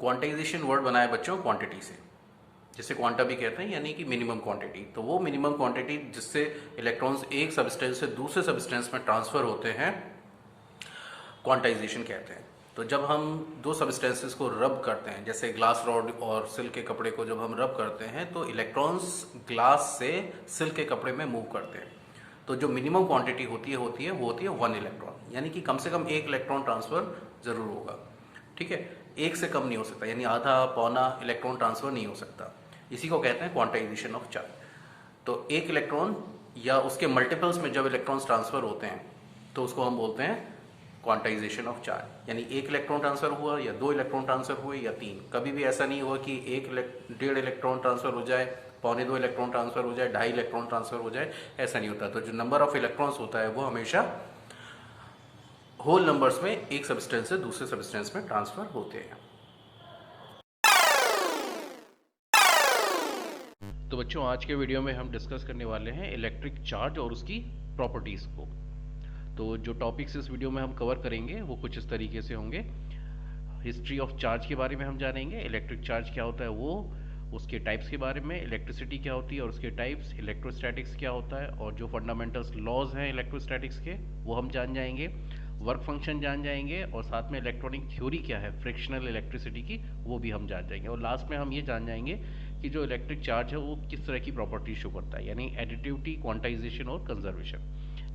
Quantization word बना है बच्चों क्वांटिटी से, जिसे क्वांटा भी कहते हैं, यानी कि मिनिमम क्वांटिटी। तो वो मिनिमम क्वांटिटी जिससे इलेक्ट्रॉन्स एक सब्सटेंस से दूसरे सब्सटेंस में ट्रांसफ़र होते हैं, क्वांटाइजेशन कहते हैं। तो जब हम दो सब्सटेंसेस को रब करते हैं, जैसे ग्लास रॉड और सिल्क के कपड़े को जब हम रब करते हैं, तो इलेक्ट्रॉन्स ग्लास से सिल्क के कपड़े में मूव करते हैं। तो जो मिनिमम क्वांटिटी होती है वो होती है 1 इलेक्ट्रॉन, यानी कि कम से कम 1 इलेक्ट्रॉन ट्रांसफ़र ज़रूर होगा। ठीक है, एक से कम नहीं हो सकता, यानी आधा पौना इलेक्ट्रॉन ट्रांसफ़र नहीं हो सकता। इसी को कहते हैं क्वांटाइजेशन ऑफ चार्ज। तो एक इलेक्ट्रॉन या उसके मल्टीपल्स में जब इलेक्ट्रॉन्स ट्रांसफ़र होते हैं तो उसको हम बोलते हैं क्वांटाइजेशन ऑफ चार्ज। यानी 1 इलेक्ट्रॉन ट्रांसफ़र हुआ या 2 इलेक्ट्रॉन ट्रांसफ़र हुए या 3। कभी भी ऐसा नहीं हुआ कि 1.5 इलेक्ट्रॉन ट्रांसफ़र हो जाए, 1.25 इलेक्ट्रॉन ट्रांसफ़र हो जाए, 2.5 इलेक्ट्रॉन ट्रांसफ़र हो जाए, ऐसा नहीं होता। तो जो नंबर ऑफ इलेक्ट्रॉन्स होता है वो हमेशा होल नंबर्स में एक सब्सटेंस से दूसरे सब्सटेंस में ट्रांसफ़र होते हैं। तो बच्चों, आज के वीडियो में हम डिस्कस करने वाले हैं इलेक्ट्रिक चार्ज और उसकी प्रॉपर्टीज़ को। तो जो टॉपिक्स इस वीडियो में हम कवर करेंगे वो कुछ इस तरीके से होंगे। हिस्ट्री ऑफ चार्ज के बारे में हम जानेंगे, इलेक्ट्रिक चार्ज क्या होता है वो, उसके टाइप्स के बारे में, इलेक्ट्रिसिटी क्या होती है और उसके टाइप्स, इलेक्ट्रोस्टैटिक्स क्या होता है और जो फंडामेंटल्स लॉज हैं इलेक्ट्रोस्टैटिक्स के वो हम जान जाएंगे, वर्क फंक्शन जान जाएंगे और साथ में इलेक्ट्रॉनिक थ्योरी क्या है फ्रिक्शनल इलेक्ट्रिसिटी की वो भी हम जान जाएंगे। और लास्ट में हम ये जान जाएंगे कि जो इलेक्ट्रिक चार्ज है वो किस तरह की प्रॉपर्टी शो करता है, यानी एडिटिविटी, क्वांटाइजेशन और कंजर्वेशन।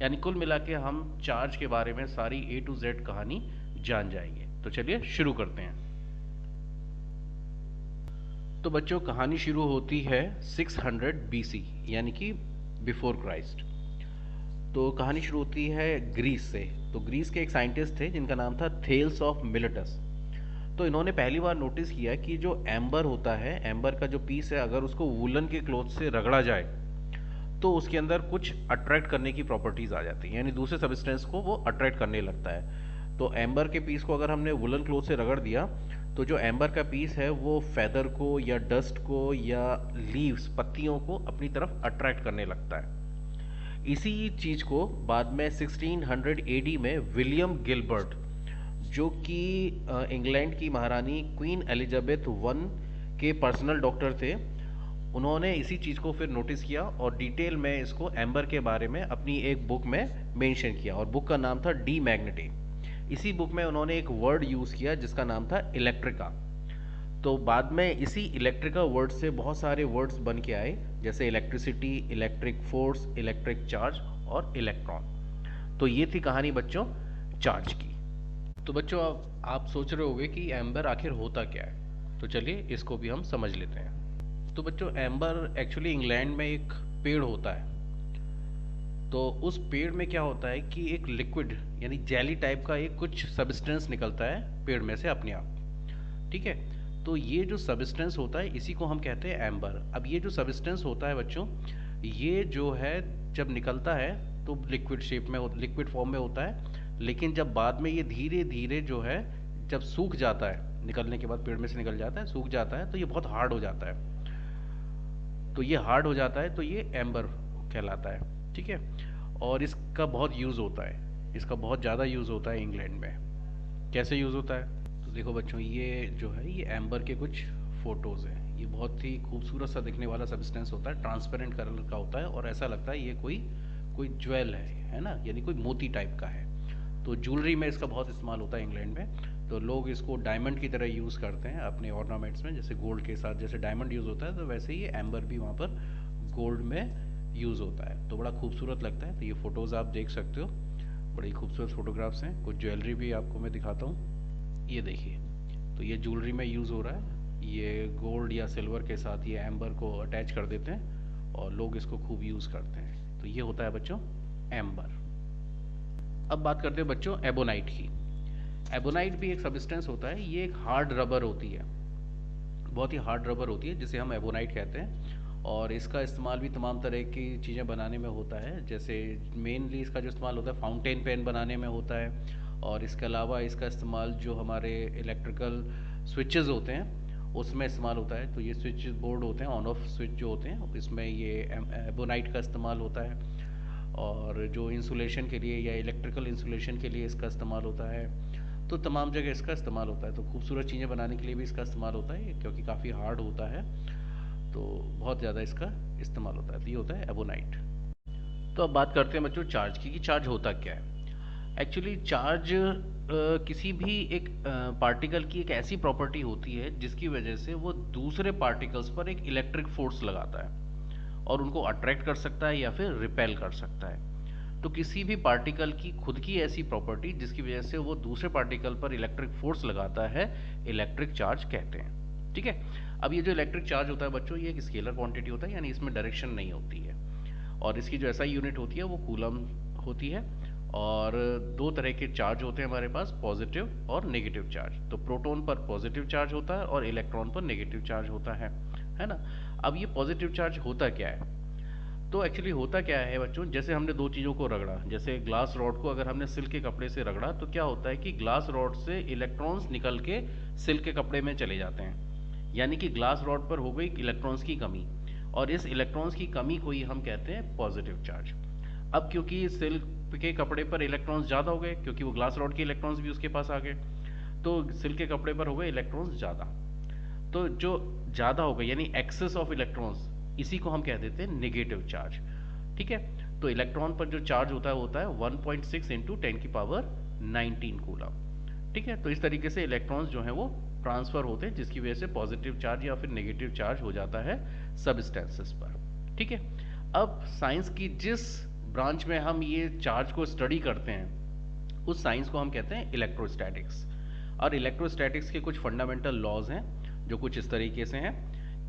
यानी कुल मिला के हम चार्ज के बारे में सारी A to Z कहानी जान जाएंगे। तो चलिए शुरू करते हैं। तो बच्चों, कहानी शुरू होती है 600 BC, यानी कि बिफोर क्राइस्ट। तो कहानी शुरू होती है ग्रीस से। तो ग्रीस के एक साइंटिस्ट थे जिनका नाम था थेल्स ऑफ मिलेटस। तो इन्होंने पहली बार नोटिस किया कि जो एम्बर होता है, एम्बर का जो पीस है, अगर उसको वूलन के क्लॉथ से रगड़ा जाए तो उसके अंदर कुछ अट्रैक्ट करने की प्रॉपर्टीज आ जाती हैं, यानी दूसरे सब्सटेंस को वो अट्रैक्ट करने लगता है। तो एम्बर के पीस को अगर हमने वुलन क्लॉथ से रगड़ दिया तो जो एम्बर का पीस है वो फेदर को या डस्ट को या लीव्स, पत्तियों को अपनी तरफ अट्रैक्ट करने लगता है। इसी चीज को बाद में 1600 AD में विलियम गिलबर्ट, जो कि इंग्लैंड की महारानी क्वीन एलिजाबेथ वन के पर्सनल डॉक्टर थे, उन्होंने इसी चीज़ को फिर नोटिस किया और डिटेल में इसको एम्बर के बारे में अपनी एक बुक में मेंशन किया और बुक का नाम था डी मैग्नेटी। इसी बुक में उन्होंने एक वर्ड यूज़ किया जिसका नाम था इलेक्ट्रिका। तो बाद में इसी इलेक्ट्रिका वर्ड से बहुत सारे वर्ड्स बन के आए, जैसे electricity, electric force, electric charge और इलेक्ट्रॉन। तो ये थी कहानी बच्चों चार्ज की। तो बच्चों, अब आप सोच रहे होंगे कि एम्बर आखिर होता क्या है, तो चलिए इसको भी हम समझ लेते हैं। तो बच्चों, एम्बर एक्चुअली इंग्लैंड में एक पेड़ होता है। तो उस पेड़ में क्या होता है कि एक लिक्विड यानी जेली टाइप का एक कुछ सब्सटेंस निकलता है पेड़ में से अपने आप। ठीक है, तो ये जो सब्सटेंस होता है इसी को हम कहते हैं एम्बर। अब ये जो सब्सटेंस होता है बच्चों, ये जो है जब निकलता है तो लिक्विड शेप में, लिक्विड फॉर्म में होता है, लेकिन जब बाद में ये धीरे धीरे जो है जब सूख जाता है, निकलने के बाद पेड़ में से निकल जाता है, सूख जाता है, तो ये बहुत हार्ड हो जाता है। तो ये हार्ड हो जाता है तो ये एम्बर कहलाता है। ठीक है, और इसका बहुत यूज़ होता है, इसका बहुत ज़्यादा यूज़ होता है इंग्लैंड में। कैसे यूज़ होता है? तो देखो बच्चों, ये जो है ये एम्बर के कुछ फ़ोटोज़ हैं। ये बहुत ही खूबसूरत सा दिखने वाला सब्सटेंस होता है, ट्रांसपेरेंट कलर का होता है और ऐसा लगता है ये कोई कोई ज्वेल है ना, यानी कोई मोती टाइप का है। तो ज्वेलरी में इसका बहुत इस्तेमाल होता है इंग्लैंड में। तो लोग इसको डायमंड की तरह यूज़ करते हैं अपने ऑर्नामेंट्स में, जैसे गोल्ड के साथ जैसे डायमंड यूज़ होता है तो वैसे ही एम्बर भी वहाँ पर गोल्ड में यूज़ होता है। तो बड़ा खूबसूरत लगता है। तो ये फ़ोटोज़ आप देख सकते हो, बड़ी खूबसूरत फ़ोटोग्राफ्स हैं। कुछ ज्वेलरी भी आपको मैं दिखाता हूँ, ये देखिए। तो ये ज्वेलरी में यूज़ हो रहा है, ये गोल्ड या सिल्वर के साथ ये एम्बर को अटैच कर देते हैं और लोग इसको खूब यूज़ करते हैं। तो ये होता है बच्चों एम्बर। अब बात करते हैं बच्चों एबोनाइट की। एबोनाइट भी एक सब्सटेंस होता है, ये एक हार्ड रबर होती है, बहुत ही हार्ड रबर होती है जिसे हम एबोनाइट कहते हैं। और इसका इस्तेमाल भी तमाम तरह की चीज़ें बनाने में होता है, जैसे मेनली इसका जो इस्तेमाल होता है फाउंटेन पेन बनाने में होता है। और इसके अलावा इसका इस्तेमाल जो हमारे इलेक्ट्रिकल स्विचेस होते हैं उसमें इस्तेमाल होता है। तो ये स्विच बोर्ड होते हैं, ऑन ऑफ स्विच जो होते हैं, इसमें ये एबोनाइट का इस्तेमाल होता है। और जो इंसुलेशन के लिए या इलेक्ट्रिकल इंसुलेशन के लिए इसका इस्तेमाल होता है। तो तमाम जगह इसका इस्तेमाल होता है। तो खूबसूरत चीज़ें बनाने के लिए भी इसका इस्तेमाल होता है, क्योंकि काफ़ी हार्ड होता है, तो बहुत ज़्यादा इसका इस्तेमाल होता है। तो ये होता है एबोनाइट। तो अब बात करते हैं बच्चों चार्ज की, कि चार्ज होता क्या है। एक्चुअली चार्ज किसी भी एक पार्टिकल की एक ऐसी प्रॉपर्टी होती है जिसकी वजह से वो दूसरे पार्टिकल्स पर एक इलेक्ट्रिक फोर्स लगाता है और उनको अट्रैक्ट कर सकता है या फिर रिपेल कर सकता है। तो किसी भी पार्टिकल की खुद की ऐसी प्रॉपर्टी जिसकी वजह से वो दूसरे पार्टिकल पर इलेक्ट्रिक फोर्स लगाता है, इलेक्ट्रिक चार्ज कहते हैं। ठीक है। अब ये जो इलेक्ट्रिक चार्ज होता है बच्चों, ये एक स्केलर क्वांटिटी होता है, यानी इसमें डायरेक्शन नहीं होती है। और इसकी जो एसआई यूनिट होती है वो कूलम होती है। और दो तरह के चार्ज होते हैं हमारे पास, पॉजिटिव और नेगेटिव चार्ज। तो प्रोटॉन पर पॉजिटिव चार्ज होता है और इलेक्ट्रॉन पर नेगेटिव चार्ज होता है ना। अब ये पॉजिटिव चार्ज होता क्या है? तो एक्चुअली होता क्या है बच्चों, जैसे हमने दो चीज़ों को रगड़ा, जैसे ग्लास रॉड को अगर हमने सिल्क के कपड़े से रगड़ा, तो क्या होता है कि ग्लास रॉड से इलेक्ट्रॉन्स निकल के सिल्क के कपड़े में चले जाते हैं, यानी कि ग्लास रॉड पर हो गई इलेक्ट्रॉन्स की कमी, और इस इलेक्ट्रॉन्स की कमी को ही हम कहते हैं पॉजिटिव चार्ज। अब क्योंकि सिल्क के कपड़े पर इलेक्ट्रॉन्स ज़्यादा हो गए, क्योंकि वो ग्लास रॉड के इलेक्ट्रॉन्स भी उसके पास आ गए, तो सिल्क के कपड़े पर हो गए इलेक्ट्रॉन्स ज़्यादा। तो जो ज़्यादा हो गए यानी एक्सेस ऑफ इलेक्ट्रॉन्स, इसी को हम कह देते हैं नेगेटिव चार्ज। ठीक है। तो इलेक्ट्रॉन पर जो चार्ज होता है 1.6 इंटू 10⁻19 कूलम। ठीक है। तो इस तरीके से इलेक्ट्रॉन्स जो हैं वो ट्रांसफर होते हैं, जिसकी वजह से पॉजिटिव चार्ज या फिर नेगेटिव चार्ज हो जाता है सबस्टेंसेस पर। ठीक है। अब साइंस की जिस ब्रांच में हम ये चार्ज को स्टडी करते हैं, उस साइंस को हम कहते हैं इलेक्ट्रोस्टैटिक्स। और इलेक्ट्रोस्टैटिक्स के कुछ फंडामेंटल लॉज हैं जो कुछ इस तरीके से हैं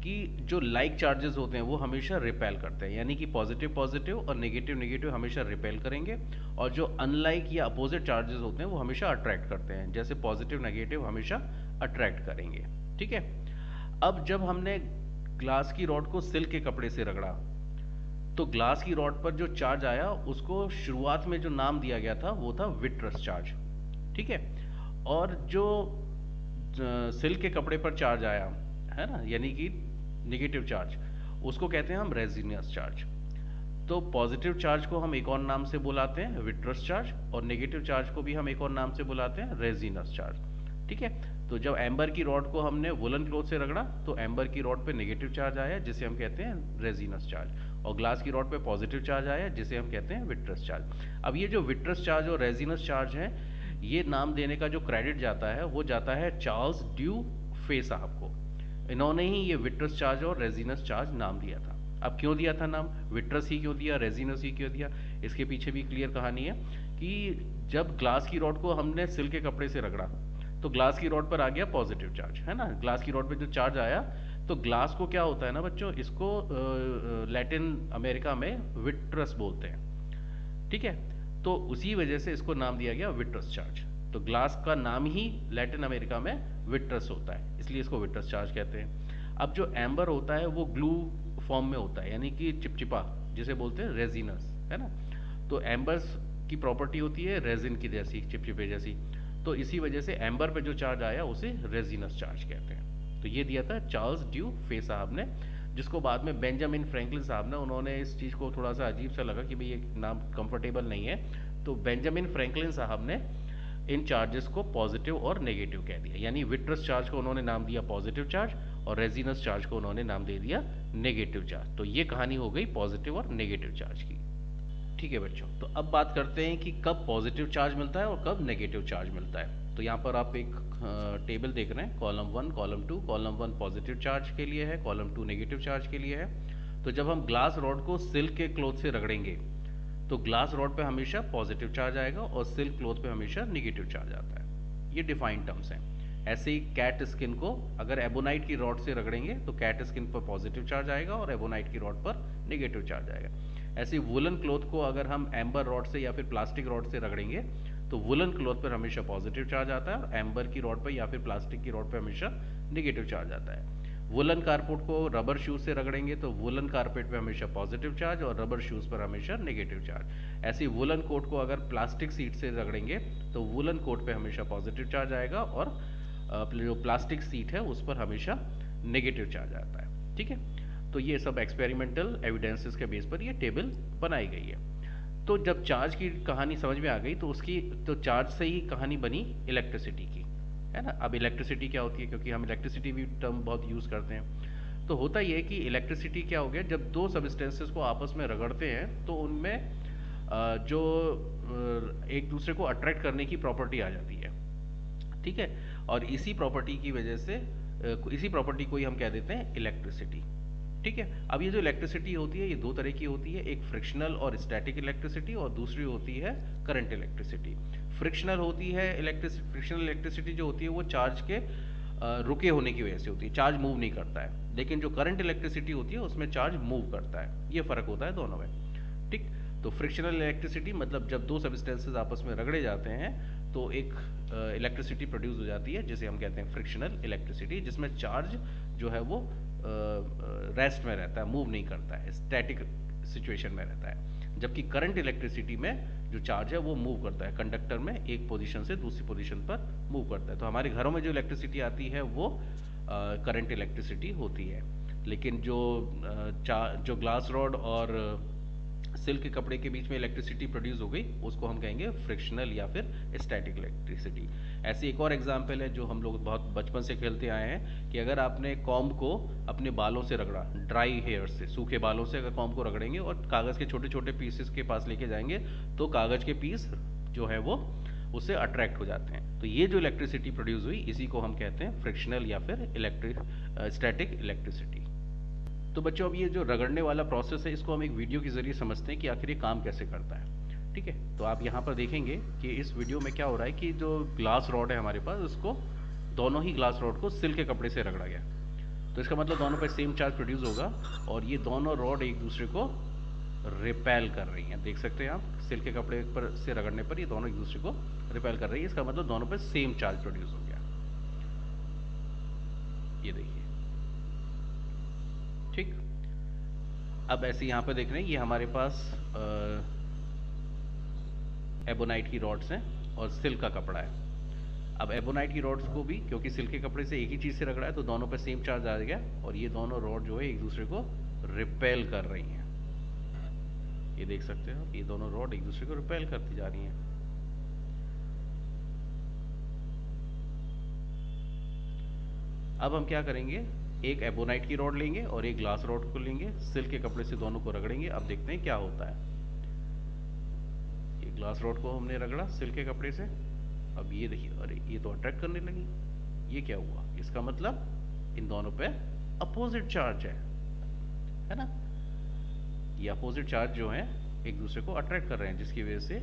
कि जो लाइक चार्जेस होते हैं वो हमेशा रिपेल करते हैं, यानी कि पॉजिटिव पॉजिटिव और नेगेटिव नेगेटिव हमेशा रिपेल करेंगे, और जो अनलाइक या अपोजिट चार्जेस होते हैं वो हमेशा अट्रैक्ट करते हैं, जैसे पॉजिटिव नेगेटिव हमेशा अट्रैक्ट करेंगे। ठीक है। अब जब हमने ग्लास की रॉड को सिल्क के कपड़े से रगड़ा, तो ग्लास की रॉड पर जो चार्ज आया उसको शुरुआत में जो नाम दिया गया था वो था विट्रस चार्ज। ठीक है। और जो सिल्क के कपड़े पर चार्ज आया है ना, यानी कि नेगेटिव चार्ज, उसको कहते हैं हम रेजिनियस चार्ज। तो पॉजिटिव चार्ज को हम एक और नाम से बुलाते हैं विट्रस चार्ज, और नेगेटिव चार्ज को भी हम एक और नाम से बुलाते हैं रेजिनस चार्ज। ठीक है। तो जब एम्बर की रॉड को हमने वुलन क्लॉथ से रगड़ा, तो एम्बर की रॉड पे नेगेटिव चार्ज आया जिसे हम कहते हैं रेजिनस चार्ज, और ग्लास की रॉड पे पॉजिटिव चार्ज आया जिसे हम कहते हैं विट्रस चार्ज। अब ये जो विट्रस चार्ज और रेजिनस चार्ज है, ये नाम देने का जो क्रेडिट जाता है वो जाता है चार्ल्स ड्यू फे साहब को। इन्होंने ही ये विट्रस चार्ज और रेजिनस चार्ज नाम दिया था। अब क्यों दिया था नाम, विट्रस ही क्यों दिया, रेजिनस ही क्यों दिया, इसके पीछे भी क्लियर कहानी है कि जब ग्लास की रॉड को हमने सिल्क के कपड़े से रगड़ा, तो ग्लास की रॉड पर आ गया पॉजिटिव चार्ज, है ना। ग्लास की रॉड पे जो चार्ज आया, तो ग्लास को क्या होता है ना बच्चों, इसको लैटिन अमेरिका में विट्रस बोलते हैं। ठीक है। तो उसी वजह से इसको नाम दिया गया विट्रस चार्ज। तो ग्लास का नाम ही लैटिन अमेरिका में विट्रस होता है, इसलिए इसको विट्रस चार्ज कहते हैं। अब जो एम्बर होता है वो ग्लू फॉर्म में होता है, यानी कि चिपचिपा, जिसे बोलते हैं रेजिनस, है ना। तो एम्बर्स की प्रॉपर्टी होती है रेजिन की जैसी, चिपचिपे जैसी। तो इसी वजह से एम्बर पे जो चार्ज आया उसे रेजिनस चार्ज कहते हैं। तो ये दिया था चार्ल्स ड्यू फे साहब ने, जिसको बाद में बेंजामिन फ्रैंकलिन साहब ने, उन्होंने इस चीज़ को थोड़ा सा अजीब सा लगा कि भाई ये नाम कंफर्टेबल नहीं है, तो बेंजामिन फ्रैंकलिन साहब ने इन चार्जेस को पॉजिटिव और नेगेटिव कह दिया, यानी विट्रस चार्ज को उन्होंने नाम दिया पॉजिटिव चार्ज और रेजिनस चार्ज को उन्होंने नाम दे दिया नेगेटिव चार्ज। तो ये कहानी हो गई पॉजिटिव और नेगेटिव चार्ज की। ठीक है बच्चों, तो अब बात करते हैं कि कब पॉजिटिव चार्ज मिलता है और कब नेगेटिव चार्ज मिलता है। तो यहाँ पर आप एक टेबल देख रहे हैं, column 1 column 2, column 1 positive charge के लिए है, कॉलम 2 नेगेटिव चार्ज के लिए है। तो जब हम ग्लास रॉड को सिल्क के क्लॉथ से रगड़ेंगे, तो ग्लास रॉड पे हमेशा पॉजिटिव चार्ज आएगा और सिल्क क्लॉथ पे हमेशा नेगेटिव चार्ज आता है। ये डिफाइंड टर्म्स हैं। ऐसे ही कैट स्किन को अगर एबोनाइट की रॉड से रगड़ेंगे तो कैट स्किन पर पॉजिटिव चार्ज आएगा और एबोनाइट की रॉड पर नेगेटिव चार्ज आएगा। ऐसे ही वुलन क्लॉथ को अगर हम एम्बर रॉड से या फिर प्लास्टिक रॉड से रगड़ेंगे तो वुलन क्लॉथ पर हमेशा पॉजिटिव चार्ज आता है और एम्बर की रॉड पर या फिर प्लास्टिक की रॉड पर हमेशा नेगेटिव चार्ज आता है। वुलन कारपेट को रबर शूज से रगड़ेंगे तो वुलन कारपेट पे हमेशा पॉजिटिव चार्ज और रबर शूज पर हमेशा नेगेटिव चार्ज। ऐसे ही वुलन कोट को अगर प्लास्टिक सीट से रगड़ेंगे तो वुलन कोट पे हमेशा पॉजिटिव चार्ज आएगा और जो प्लास्टिक सीट है उस पर हमेशा नेगेटिव चार्ज आता है। ठीक है। तो ये सब एक्सपेरिमेंटल एविडेंसेस के बेस पर ये टेबल बनाई गई है। तो जब चार्ज की कहानी समझ में आ गई तो उसकी तो चार्ज से ही कहानी बनी इलेक्ट्रिसिटी की, है ना। अब इलेक्ट्रिसिटी क्या होती है, क्योंकि हम इलेक्ट्रिसिटी भी टर्म बहुत यूज़ करते हैं। तो होता ये है कि इलेक्ट्रिसिटी क्या हो गया, जब दो सबस्टेंसेस को आपस में रगड़ते हैं तो उनमें जो एक दूसरे को अट्रैक्ट करने की प्रॉपर्टी आ जाती है, ठीक है। और इसी प्रॉपर्टी की वजह से इसी प्रॉपर्टी को ही हम कह देते हैं इलेक्ट्रिसिटी, ठीक है। अब ये जो इलेक्ट्रिसिटी होती है ये दो तरह की होती है, एक फ्रिक्शनल और स्टैटिक इलेक्ट्रिसिटी, और दूसरी होती है करंट इलेक्ट्रिसिटी। फ्रिक्शनल होती है फ्रिक्शनल इलेक्ट्रिसिटी जो होती है वो चार्ज के रुके होने की वजह से होती है, चार्ज मूव नहीं करता है। लेकिन जो करंट इलेक्ट्रिसिटी होती है उसमें चार्ज मूव करता है, ये फर्क होता है दोनों में, ठीक। तो फ्रिक्शनल इलेक्ट्रिसिटी मतलब जब दो सबस्टेंसेस आपस में रगड़े जाते हैं तो एक इलेक्ट्रिसिटी प्रोड्यूस हो जाती है जिसे हम कहते हैं फ्रिक्शनल इलेक्ट्रिसिटी, जिसमें चार्ज जो है वो रेस्ट में रहता है, मूव नहीं करता है, स्टैटिक सिचुएशन में रहता है। जबकि करंट इलेक्ट्रिसिटी में जो चार्ज है वो मूव करता है, कंडक्टर में एक पोजीशन से दूसरी पोजीशन पर मूव करता है। तो हमारे घरों में जो इलेक्ट्रिसिटी आती है वो करंट इलेक्ट्रिसिटी होती है। लेकिन जो ग्लास रॉड और सिल्क के कपड़े के बीच में इलेक्ट्रिसिटी प्रोड्यूस हो गई उसको हम कहेंगे फ्रिक्शनल या फिर स्टैटिक इलेक्ट्रिसिटी। ऐसे एक और एग्जांपल है जो हम लोग बहुत बचपन से खेलते आए हैं कि अगर आपने कॉम्ब को अपने बालों से रगड़ा, ड्राई हेयर से, सूखे बालों से अगर कॉम्ब को रगड़ेंगे और कागज़ के छोटे छोटे पीसेस के पास लेके जाएंगे तो कागज़ के पीस जो है वो उससे अट्रैक्ट हो जाते हैं। तो ये जो इलेक्ट्रिसिटी प्रोड्यूस हुई इसी को हम कहते हैं फ्रिक्शनल या फिर स्टैटिक इलेक्ट्रिसिटी। तो बच्चों अब ये जो रगड़ने वाला प्रोसेस है इसको हम एक वीडियो के जरिए समझते हैं कि आखिर ये काम कैसे करता है, ठीक है। तो आप यहाँ पर देखेंगे कि इस वीडियो में क्या हो रहा है कि जो ग्लास रॉड है हमारे पास उसको दोनों ही ग्लास रॉड को सिल्क के कपड़े से रगड़ा गया। तो इसका मतलब दोनों पे सेम चार्ज प्रोड्यूस होगा और ये दोनों रॉड एक दूसरे को रिपेल कर रही हैं। देख सकते हैं आप सिल्क के कपड़े पर से रगड़ने पर ये दोनों एक दूसरे को रिपेल कर रही है, इसका मतलब दोनों पे सेम चार्ज प्रोड्यूस हो गया, ये देखिए, ठीक। अब ऐसे यहाँ पे देख रहे हैं ये हमारे पास एबोनाइट की रॉड्स हैं और सिल्क का कपड़ा है। अब एबोनाइट की रॉड्स को भी क्योंकि सिल्क के कपड़े से एक ही चीज़ से रगड़ा है तो दोनों पे सेम चार्ज आ गया और ये दोनों रॉड जो है एक दूसरे को रिपेल कर रही हैं। ये देख सकते हो ये दोनों रॉड एक दूसरे को रिपेल करती जा रही हैं। अब हम क्या करेंगे, एक एबोनाइट की रॉड लेंगे और एक ग्लास रॉड को लेंगे, सिल्क के कपड़े से दोनों को रगड़ेंगे। अब देखते हैं क्या होता है। ये ग्लास रॉड को हमने रगड़ा सिल्क के कपड़े से, अब ये देखिए अरे ये तो अट्रैक्ट करने लगी, ये क्या हुआ, इसका मतलब इन दोनों पे अपोजिट चार्ज है ना। ये अपोजिट चार्ज जो है एक दूसरे को अट्रैक्ट कर रहे हैं जिसकी वजह से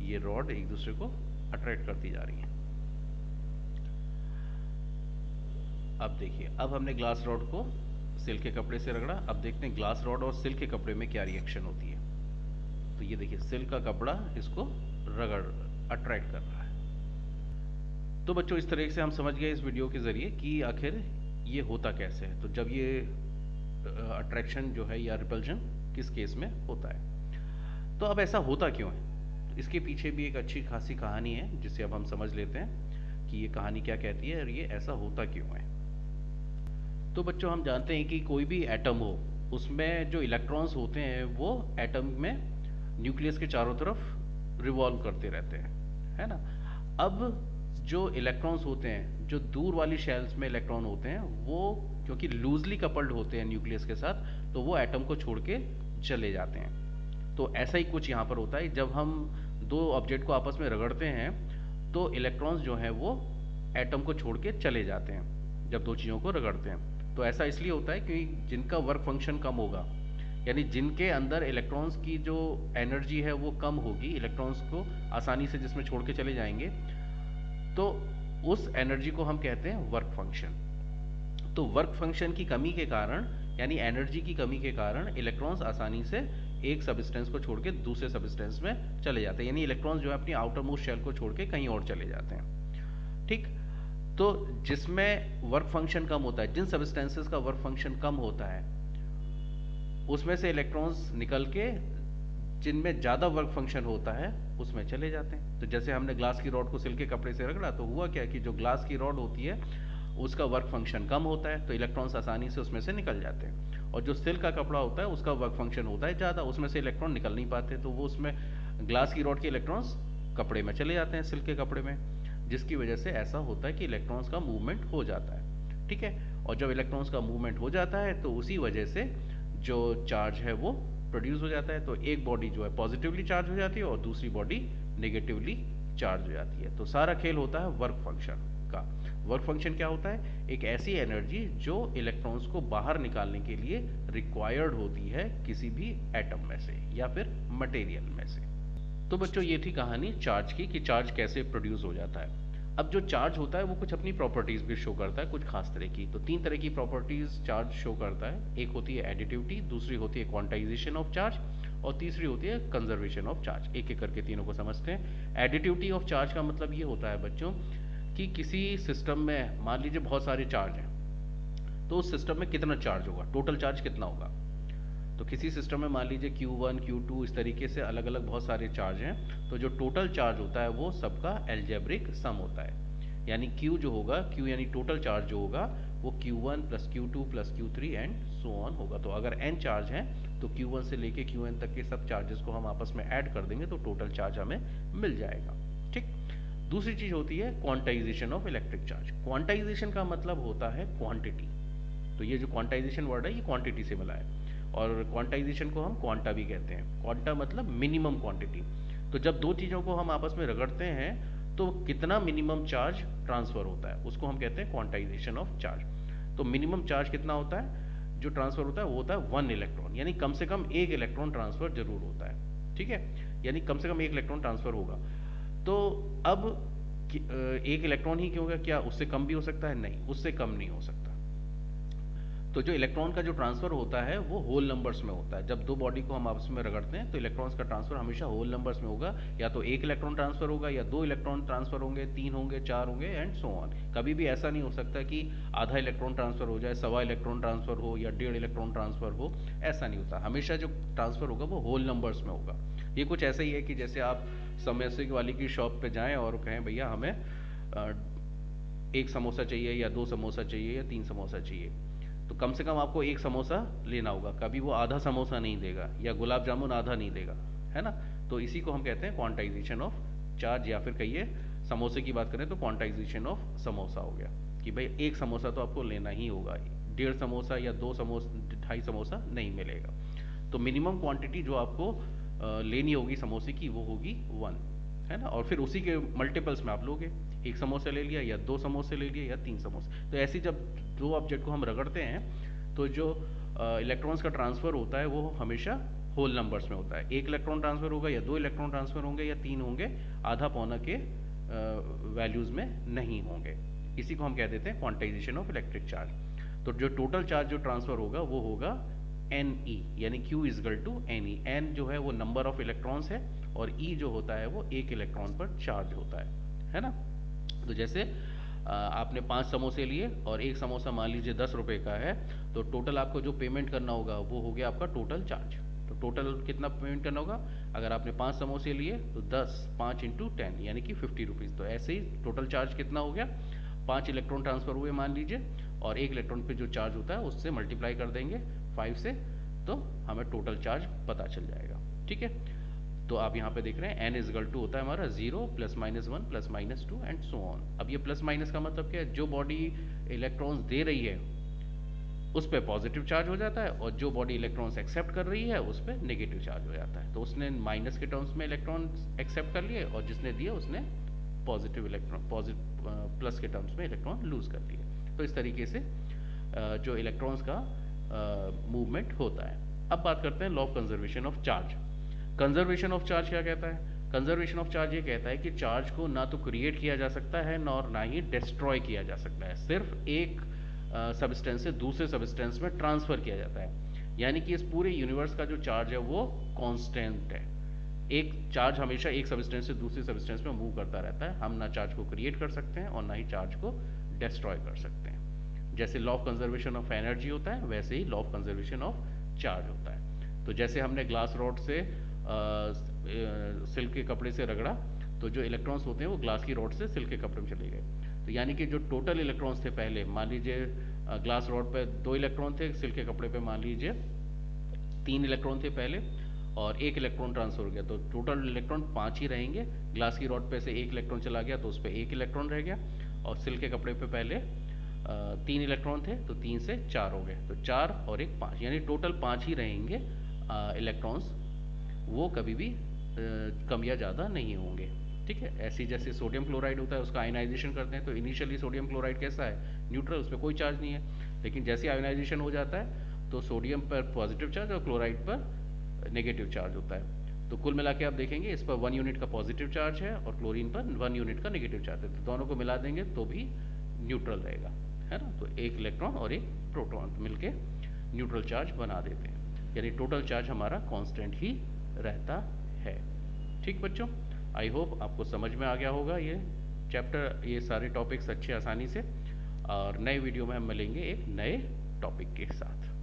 ये रॉड एक दूसरे को अट्रैक्ट करती जा रही है। अब देखिए अब हमने ग्लास रॉड को सिल्क के कपड़े से रगड़ा, अब देखते हैं ग्लास रॉड और सिल्क के कपड़े में क्या रिएक्शन होती है। तो ये देखिए सिल्क का कपड़ा इसको रगड़ अट्रैक्ट कर रहा है। तो बच्चों इस तरह से हम समझ गए इस वीडियो के जरिए कि आखिर ये होता कैसे है। तो जब ये अट्रैक्शन जो है या रिपल्जन किस केस में होता है, तो अब ऐसा होता क्यों है, तो इसके पीछे भी एक अच्छी खासी कहानी है जिसे अब हम समझ लेते हैं कि ये कहानी क्या कहती है और ये ऐसा होता क्यों है। तो बच्चों हम जानते हैं कि कोई भी एटम हो उसमें जो इलेक्ट्रॉन्स होते हैं वो एटम में न्यूक्लियस के चारों तरफ रिवॉल्व करते रहते हैं, है ना। अब जो इलेक्ट्रॉन्स होते हैं, जो दूर वाली शेल्स में इलेक्ट्रॉन होते हैं वो क्योंकि लूजली कपल्ड होते हैं न्यूक्लियस के साथ तो वो एटम को छोड़ के चले जाते हैं। तो ऐसा ही कुछ यहाँ पर होता है, जब हम दो ऑब्जेक्ट को आपस में रगड़ते हैं तो इलेक्ट्रॉन्स जो हैं वो एटम को छोड़ के चले जाते हैं जब दो चीज़ों को रगड़ते हैं। तो ऐसा इसलिए होता है क्योंकि जिनका वर्क फंक्शन कम होगा, यानी जिनके अंदर इलेक्ट्रॉन्स की जो एनर्जी है वो कम होगी, इलेक्ट्रॉन्स को आसानी से जिसमें छोड़ के चले जाएंगे, तो उस एनर्जी को हम कहते हैं वर्क फंक्शन। तो वर्क फंक्शन की कमी के कारण यानी एनर्जी की कमी के कारण इलेक्ट्रॉन्स आसानी से एक सबस्टेंस को छोड़ के दूसरे सबस्टेंस में चले जाते हैं, यानी इलेक्ट्रॉन्स जो है अपनी आउटर मोस्ट शेल को छोड़ के कहीं और चले जाते हैं, ठीक। तो जिसमें वर्क फंक्शन कम होता है, जिन सबस्टेंसेस का वर्क फंक्शन कम होता है उसमें से इलेक्ट्रॉन्स निकल के जिनमें ज़्यादा वर्क फंक्शन होता है उसमें चले जाते हैं। तो जैसे हमने ग्लास की रॉड को सिल्क के कपड़े से रगड़ा तो हुआ क्या कि जो ग्लास की रॉड होती है उसका वर्क फंक्शन कम होता है तो इलेक्ट्रॉन्स आसानी से उसमें से निकल जाते हैं, और जो सिल्क का कपड़ा होता है उसका वर्क फंक्शन होता है ज़्यादा, उसमें से इलेक्ट्रॉन निकल नहीं पाते तो वो उसमें ग्लास की रॉड के इलेक्ट्रॉन्स कपड़े में चले जाते हैं, सिल्क के कपड़े में, जिसकी वजह से ऐसा होता है कि इलेक्ट्रॉन्स का मूवमेंट हो जाता है, ठीक है। और जब इलेक्ट्रॉन्स का मूवमेंट हो जाता है तो उसी वजह से जो चार्ज है वो प्रोड्यूस हो जाता है। तो एक बॉडी जो है पॉजिटिवली चार्ज हो जाती है और दूसरी बॉडी नेगेटिवली चार्ज हो जाती है। तो सारा खेल होता है वर्क फंक्शन का। वर्क फंक्शन क्या होता है? एक ऐसी एनर्जी जो इलेक्ट्रॉन्स को बाहर निकालने के लिए रिक्वायर्ड होती है किसी भी एटम में से या फिर मटेरियल में से। तो बच्चों ये थी कहानी चार्ज की कि चार्ज कैसे प्रोड्यूस हो जाता है। अब जो चार्ज होता है वो कुछ अपनी प्रॉपर्टीज भी शो करता है, कुछ खास तरह की। तो 3 तरह की प्रॉपर्टीज चार्ज शो करता है। एक होती है एडिटिविटी, दूसरी होती है क्वांटाइजेशन ऑफ चार्ज और तीसरी होती है कंजर्वेशन ऑफ चार्ज। एक एक करके तीनों को समझते हैं। एडिटिविटी ऑफ चार्ज का मतलब ये होता है बच्चों कि किसी सिस्टम में मान लीजिए बहुत सारे चार्ज हैं, तो उस सिस्टम में कितना चार्ज होगा, टोटल चार्ज कितना होगा। तो किसी सिस्टम में मान लीजिए Q1 Q2 इस तरीके से अलग अलग बहुत सारे चार्ज हैं, तो जो टोटल चार्ज होता है वो सबका एल्जेब्रिक सम होता है। यानी Q जो होगा, Q यानी टोटल चार्ज जो होगा वो Q1 plus Q2 plus Q3 and so on होगा। तो अगर n चार्ज हैं तो Q1 से लेके Qn तक के सब चार्जेस को हम आपस में ऐड कर देंगे तो टोटल चार्ज हमें मिल जाएगा, ठीक। दूसरी चीज होती है quantization of electric charge. Quantization का मतलब होता है क्वांटिटी। तो ये जो क्वांटाइजेशन वर्ड है ये क्वांटिटी से मिला है और क्वांटाइजेशन को हम क्वांटा भी कहते हैं। क्वांटा मतलब मिनिमम क्वांटिटी। तो जब दो चीज़ों को हम आपस में रगड़ते हैं तो कितना मिनिमम चार्ज ट्रांसफर होता है उसको हम कहते हैं क्वांटाइजेशन ऑफ चार्ज। तो मिनिमम चार्ज कितना होता है जो ट्रांसफर होता है वो होता है 1 इलेक्ट्रॉन, यानी कम से कम एक इलेक्ट्रॉन ट्रांसफर जरूर होता है, ठीक है। यानी कम से कम एक इलेक्ट्रॉन ट्रांसफर होगा। तो अब एक इलेक्ट्रॉन ही क्यों होगा, क्या उससे कम भी हो सकता है? नहीं, उससे कम नहीं हो सकता। तो जो इलेक्ट्रॉन का जो ट्रांसफर होता है वो होल नंबर्स में होता है। जब दो बॉडी को हम आपस में रगड़ते हैं तो इलेक्ट्रॉन्स का ट्रांसफर हमेशा होल नंबर्स में होगा। या तो एक इलेक्ट्रॉन ट्रांसफर होगा या दो इलेक्ट्रॉन ट्रांसफर होंगे, 3 होंगे, 4 होंगे एंड सो ऑन। कभी भी ऐसा नहीं हो सकता कि आधा इलेक्ट्रॉन ट्रांसफर हो जाए, सवा इलेक्ट्रॉन ट्रांसफर हो या 1.5 इलेक्ट्रॉन ट्रांसफर हो, ऐसा नहीं होता। हमेशा जो ट्रांसफर होगा वो होल नंबर्स में होगा। ये कुछ ऐसा ही है कि जैसे आप समोसे वाली की शॉप पे जाएं और कहें भैया हमें एक समोसा चाहिए या 2 समोसा चाहिए या 3 समोसा चाहिए, तो कम से कम आपको एक समोसा लेना होगा। कभी वो आधा समोसा नहीं देगा या गुलाब जामुन आधा नहीं देगा, है ना। तो इसी को हम कहते हैं क्वांटाइजेशन ऑफ चार्ज, या फिर कहिए समोसे की बात करें तो क्वांटाइजेशन ऑफ समोसा हो गया कि भाई एक समोसा तो आपको लेना ही होगा, 1.5 समोसा या 2 समोसा 2.5 समोसा नहीं मिलेगा। तो मिनिमम क्वांटिटी जो आपको लेनी होगी समोसे की वो होगी 1, है ना। और फिर उसी के मल्टीपल्स में आप लोगे, एक समोसा ले लिया या 2 समोसे ले लिए या 3 समोसे। तो ऐसी जब दो ऑब्जेक्ट को हम रगड़ते हैं तो जो इलेक्ट्रॉन्स का ट्रांसफर होता है वो हमेशा होल नंबर्स में होता है। एक इलेक्ट्रॉन ट्रांसफर होगा या 2 इलेक्ट्रॉन ट्रांसफर होंगे या 3 होंगे, आधा पौना के वैल्यूज में नहीं होंगे। इसी को हम कह देते हैं क्वांटाइजेशन ऑफ इलेक्ट्रिक चार्ज। तो जो टोटल चार्ज जो ट्रांसफर होगा वो होगा Ne, यानी Q is equal to Ne। N जो है वो नंबर ऑफ इलेक्ट्रॉन्स है और E जो होता है वो एक इलेक्ट्रॉन पर चार्ज होता है ना। तो जैसे आपने 5 समोसे लिए और एक समोसा मान लीजिए 10 रुपए का है, तो टोटल आपको जो पेमेंट करना होगा वो हो गया आपका टोटल चार्ज। तो टोटल कितना पेमेंट करना होगा? अगर आपने 5 समोसे लिए तो 10, 5 इंटू 10 यानी कि 50 रुपीज़। तो ऐसे ही टोटल चार्ज कितना हो गया? 5 इलेक्ट्रॉन ट्रांसफर हुए मान लीजिए, और एक इलेक्ट्रॉन पे जो चार्ज होता है उससे मल्टीप्लाई कर देंगे 5 से, तो हमें टोटल चार्ज पता चल जाएगा, ठीक है। तो आप यहाँ पे देख रहे हैं n इजगल टू होता है हमारा 0 plus minus 1 plus minus 2 and so on. अब ये प्लस माइनस का मतलब क्या है? जो बॉडी इलेक्ट्रॉन्स दे रही है उस पर पॉजिटिव चार्ज हो जाता है और जो बॉडी इलेक्ट्रॉन्स एक्सेप्ट कर रही है उस पर नेगेटिव चार्ज हो जाता है। तो उसने माइनस के टर्म्स में इलेक्ट्रॉन एक्सेप्ट कर लिए और जिसने दिया उसने पॉजिटिव प्लस के टर्म्स में इलेक्ट्रॉन लूज कर लिए। तो इस तरीके से जो इलेक्ट्रॉन्स का मूवमेंट होता है। अब बात करते हैं law of conservation of charge. Conservation of charge क्या कहता है? कंजर्वेशन ऑफ चार्ज ये कहता है कि चार्ज को ना तो क्रिएट किया जा सकता है और ना ही डिस्ट्रॉय किया जा सकता है, सिर्फ एक सबस्टेंस से दूसरे सबस्टेंस में ट्रांसफर किया जाता है। यानी कि इस पूरे यूनिवर्स का जो चार्ज है वो कांस्टेंट है। एक चार्ज हमेशा एक सबस्टेंस से दूसरे सबस्टेंस में मूव करता रहता है। हम ना चार्ज को क्रिएट कर सकते हैं और ना ही चार्ज को डिस्ट्रॉय कर सकते हैं। जैसे law of conservation of energy होता है वैसे ही law of conservation of charge होता है। तो जैसे हमने ग्लास रॉड से सिल्क के कपड़े से रगड़ा तो जो इलेक्ट्रॉन्स होते हैं वो ग्लास की रॉड से सिल्क के कपड़े में चले गए। तो यानी कि जो टोटल इलेक्ट्रॉन्स थे पहले, मान लीजिए ग्लास रॉड पे 2 इलेक्ट्रॉन थे, सिल्क के कपड़े पे मान लीजिए 3 इलेक्ट्रॉन थे पहले, और एक इलेक्ट्रॉन ट्रांसफर हो गया, तो टोटल इलेक्ट्रॉन 5 ही रहेंगे। ग्लास की रॉड पे से एक इलेक्ट्रॉन चला गया तो उस पर एक इलेक्ट्रॉन रह गया, और सिल्क के कपड़े पे पहले 3 इलेक्ट्रॉन थे तो 3 से 4 हो गए, तो 4 और एक 5, यानी टोटल 5 ही रहेंगे इलेक्ट्रॉन्स, वो कभी भी कम या ज़्यादा नहीं होंगे। ठीक है, ऐसी जैसे सोडियम क्लोराइड होता है, उसका आयनाइजेशन करते हैं तो इनिशियली सोडियम क्लोराइड कैसा है, न्यूट्रल, उस पर कोई चार्ज नहीं है, लेकिन जैसे आयनाइजेशन हो जाता है तो सोडियम पर पॉजिटिव चार्ज और क्लोराइड पर नेगेटिव चार्ज होता है। तो कुल मिला के आप देखेंगे इस पर 1 यूनिट का पॉजिटिव चार्ज है और क्लोरीन पर 1 यूनिट का नेगेटिव चार्ज है, तो दोनों को मिला देंगे तो भी न्यूट्रल रहेगा, है ना। तो एक इलेक्ट्रॉन और एक प्रोटॉन मिलके न्यूट्रल चार्ज बना देते हैं, यानी टोटल चार्ज हमारा कांस्टेंट ही रहता है। ठीक बच्चों, आई होप आपको समझ में आ गया होगा ये चैप्टर, ये सारे टॉपिक्स अच्छे आसानी से, और नए वीडियो में हम मिलेंगे एक नए टॉपिक के साथ।